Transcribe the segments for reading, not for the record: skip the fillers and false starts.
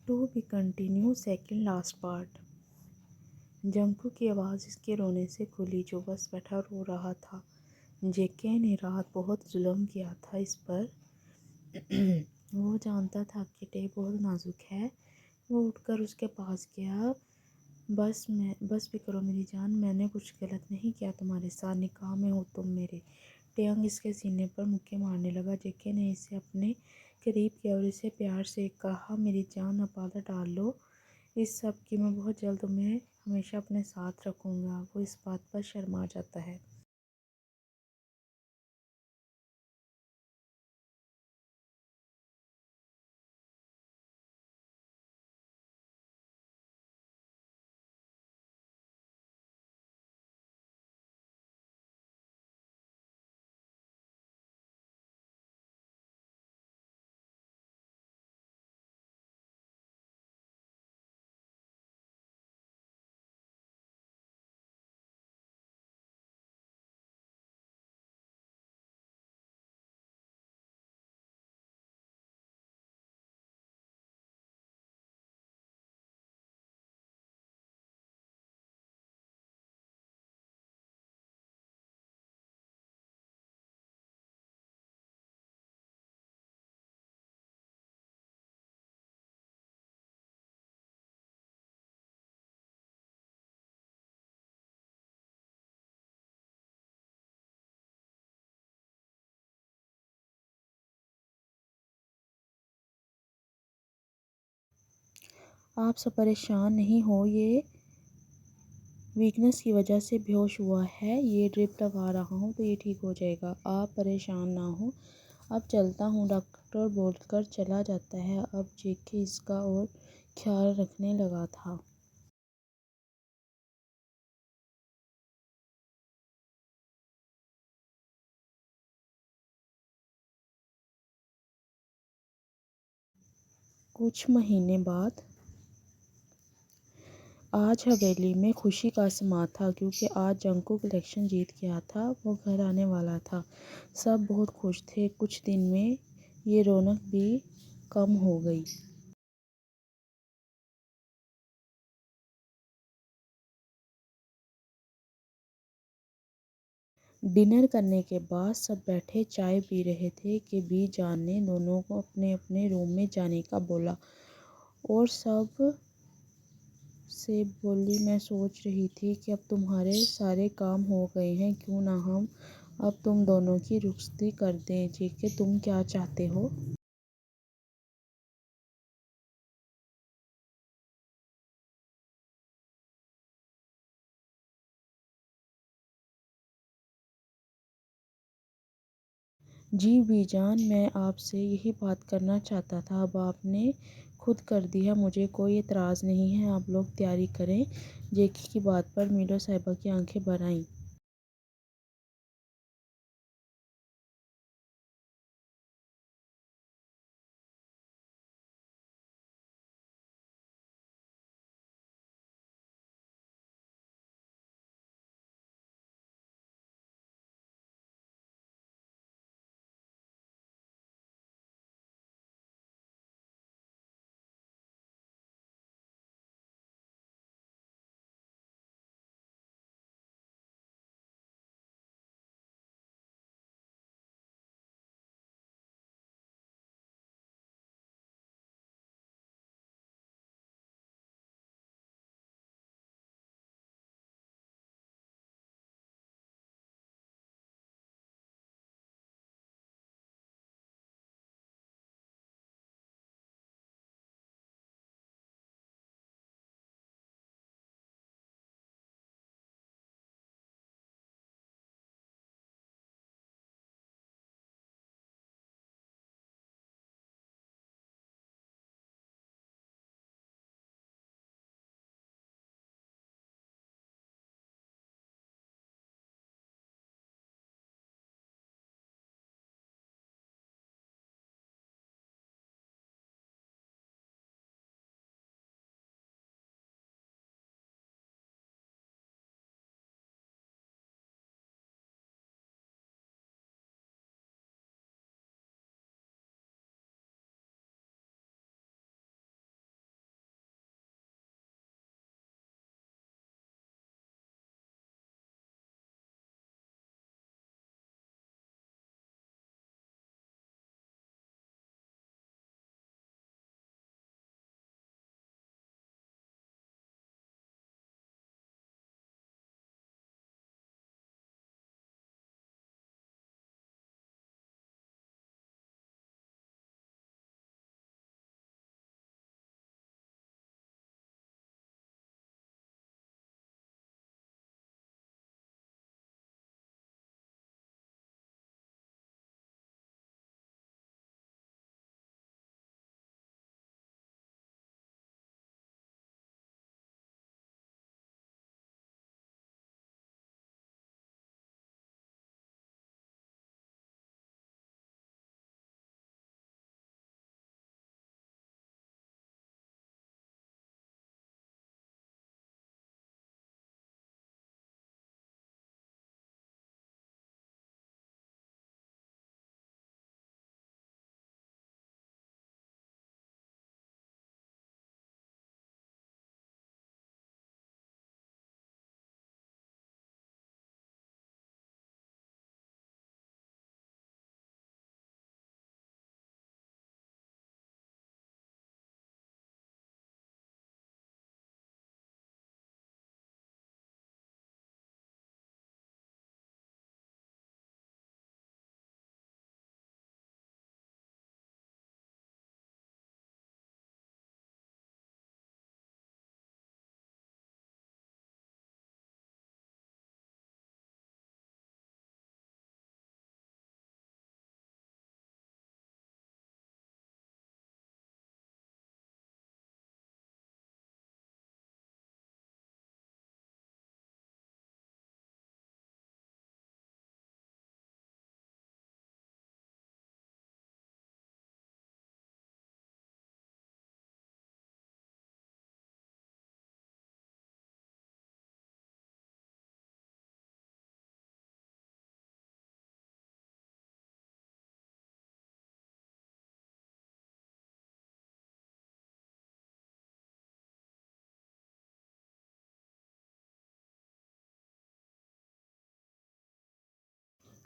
To be continue second last part. جنکو کی آواز اس کے رونے سے کھلی جو بس بیٹھا رو رہا تھا۔ جے.کے نے رات بہت ظلم کیا تھا اس پر۔ وہ جانتا تھا کہ ٹے بہت نازک ہے۔ وہ اٹھ کر اس کے پاس گیا۔ بس بھی کرو میری جان، میں نے کچھ غلط نہیں کیا تمہارے ساتھ، نکاح میں ہو تم میرے۔ ٹیانگ اس کے سینے پر مکے مارنے لگا۔ جے.کے نے اسے اپنے قریب کیا اور اسے پیار سے کہا میری جان اب پردہ ڈال لو اس سب کی، میں بہت جلد تمہیں ہمیشہ اپنے ساتھ رکھوں گا۔ وہ اس بات پر شرما جاتا ہے۔ آپ سب پریشان نہیں ہو، یہ ویکنس کی وجہ سے بے ہوش ہوا ہے، یہ ڈرپ لگا رہا ہوں تو یہ ٹھیک ہو جائے گا، آپ پریشان نہ ہوں۔ اب چلتا ہوں، ڈاکٹر بول کر چلا جاتا ہے۔ اب جے.کے اس کا اور خیال رکھنے لگا تھا۔ کچھ مہینے بعد آج حویلی میں خوشی کا سماں تھا کیونکہ آج جنکو الیکشن جیت گیا تھا۔ وہ گھر آنے والا تھا۔ سب بہت خوش تھے۔ کچھ دن میں یہ رونق بھی کم ہو گئی۔ ڈنر کرنے کے بعد سب بیٹھے چائے پی رہے تھے کہ بی جان نے دونوں کو اپنے اپنے روم میں جانے کا بولا اور سب سے بولی میں سوچ رہی تھی کہ اب تمہارے سارے کام ہو گئے ہیں، کیوں نہ ہم اب تم دونوں کی رخصتی کر دیں۔ جے.کے تم کیا چاہتے ہو؟ جی بی جان، میں آپ سے یہی بات کرنا چاہتا تھا، اب آپ نے خود کر دیا، مجھے کوئی اعتراض نہیں ہے، آپ لوگ تیاری کریں۔ جے.کے کی بات پر میڈو صاحبہ کی آنکھیں بھر آئیں۔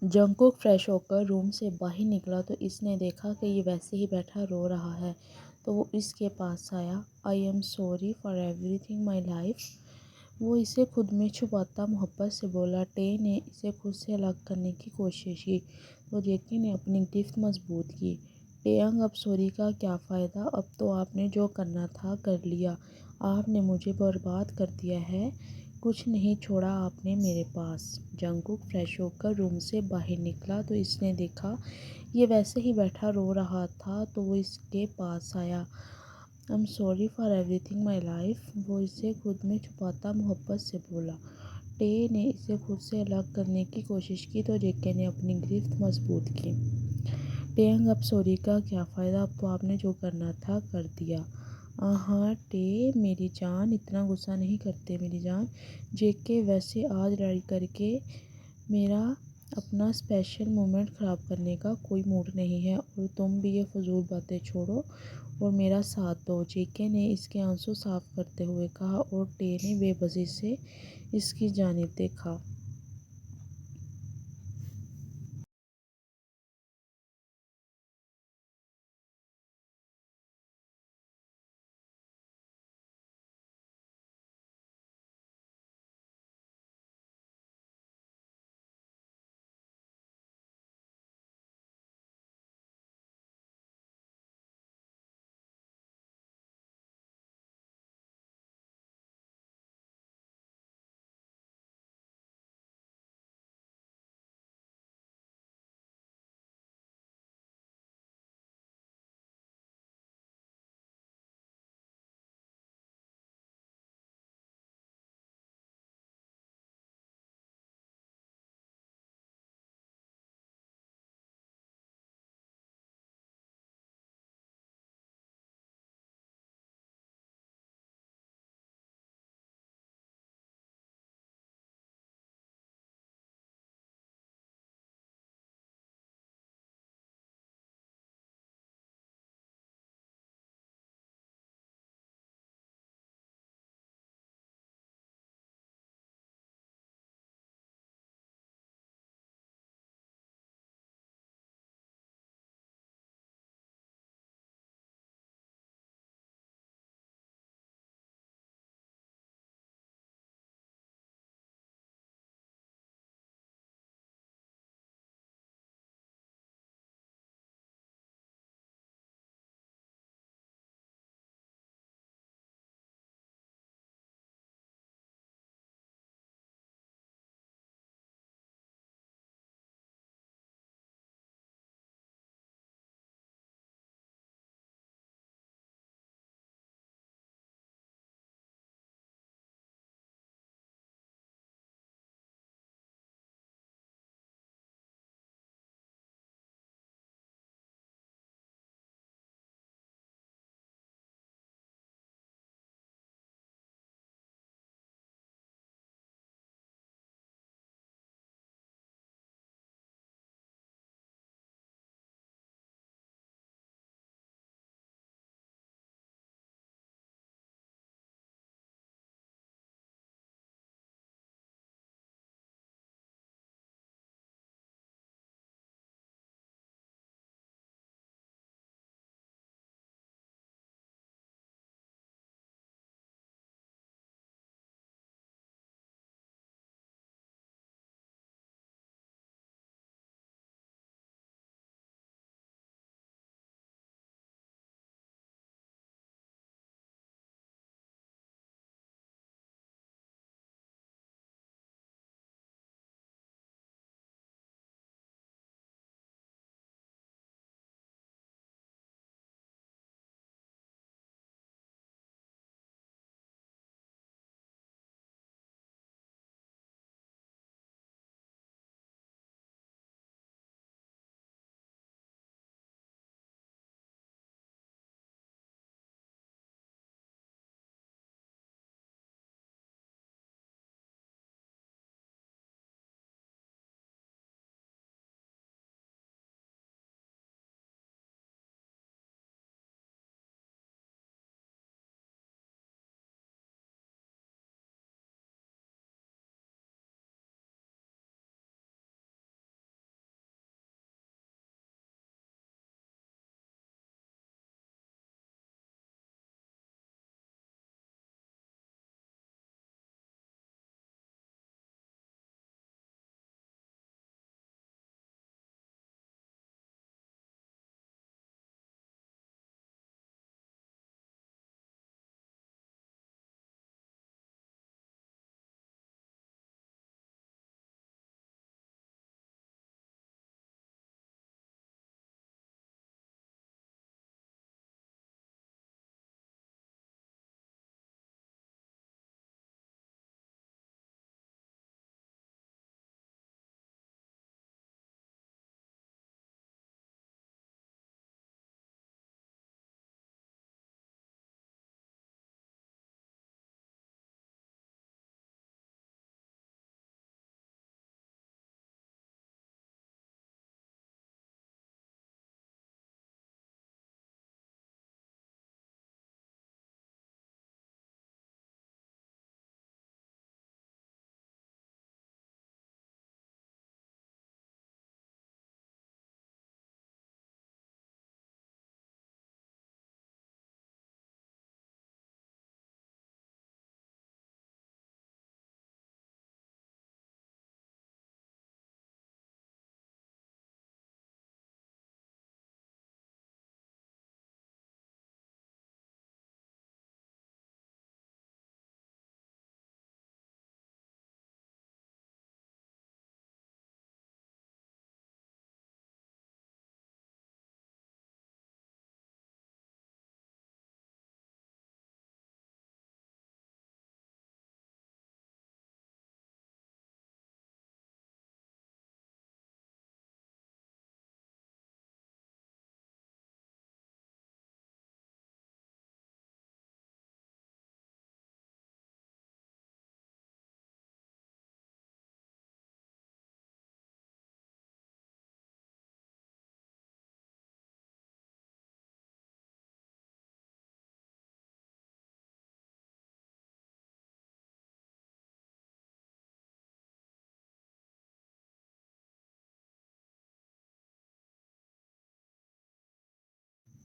جنگکوک فریش ہو کر روم سے باہر نکلا تو اس نے دیکھا کہ یہ ویسے ہی بیٹھا رو رہا ہے، تو وہ اس کے پاس آیا۔ "I am sorry for every thing my life", وہ اسے خود میں چھپاتا محبت سے بولا۔ ٹے نے اسے خود سے الگ کرنے کی کوشش کی تو جیکی نے اپنی گرفت مضبوط کی۔ "ٹیانگ، اب سوری کا کیا فائدہ؟ اب تو آپ نے جو کرنا تھا کر لیا۔ آپ نے مجھے برباد کر دیا ہے، کچھ نہیں چھوڑا آپ نے میرے پاس"۔ جنگکوک فریش ہو کر روم سے باہر نکلا تو اس نے دیکھا یہ ویسے ہی بیٹھا رو رہا تھا، تو وہ اس کے پاس آیا۔ "I am sorry for every thing my life", وہ اسے خود میں چھپاتا محبت سے بولا۔ ٹے نے اسے خود سے الگ کرنے کی کوشش کی تو جیکی نے اپنی گرفت مضبوط کی۔ "ٹیانگ، اب سوری کا کیا فائدہ؟ اب تو آپ نے جو کرنا تھا کر دیا"۔ "آہا ٹے میری جان، اتنا غصہ نہیں کرتے میری جان"۔ جیکی، ویسے آج لڑائی کر کے میرا اپنا اسپیشل مومنٹ خراب کرنے کا کوئی موڈ نہیں ہے، اور تم بھی یہ فضول باتیں چھوڑو اور میرا ساتھ دو"۔ جیکی نے اس کے آنسو صاف کرتے ہوئے کہا، اور ٹے نے بے بسی سے اس کی جانب دیکھا۔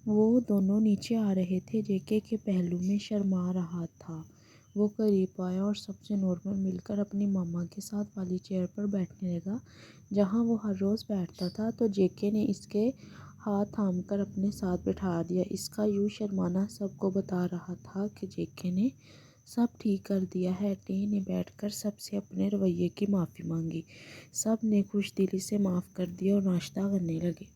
وہ دونوں نیچے آ رہے تھے۔ جے کے پہلو میں شرما رہا تھا۔ وہ قریب آیا اور سب سے نارمل مل کر اپنی ماما کے ساتھ والی چیئر پر بیٹھنے لگا جہاں وہ ہر روز بیٹھتا تھا، تو جے کے نے اس کے ہاتھ تھام کر اپنے ساتھ بٹھا دیا۔ اس کا یوں شرمانا سب کو بتا رہا تھا کہ جے کے نے سب ٹھیک کر دیا ہے۔ ٹی نے بیٹھ کر سب سے اپنے رویے کی معافی مانگی۔ سب نے خوش دلی سے معاف کر دیا اور ناشتہ کرنے لگے۔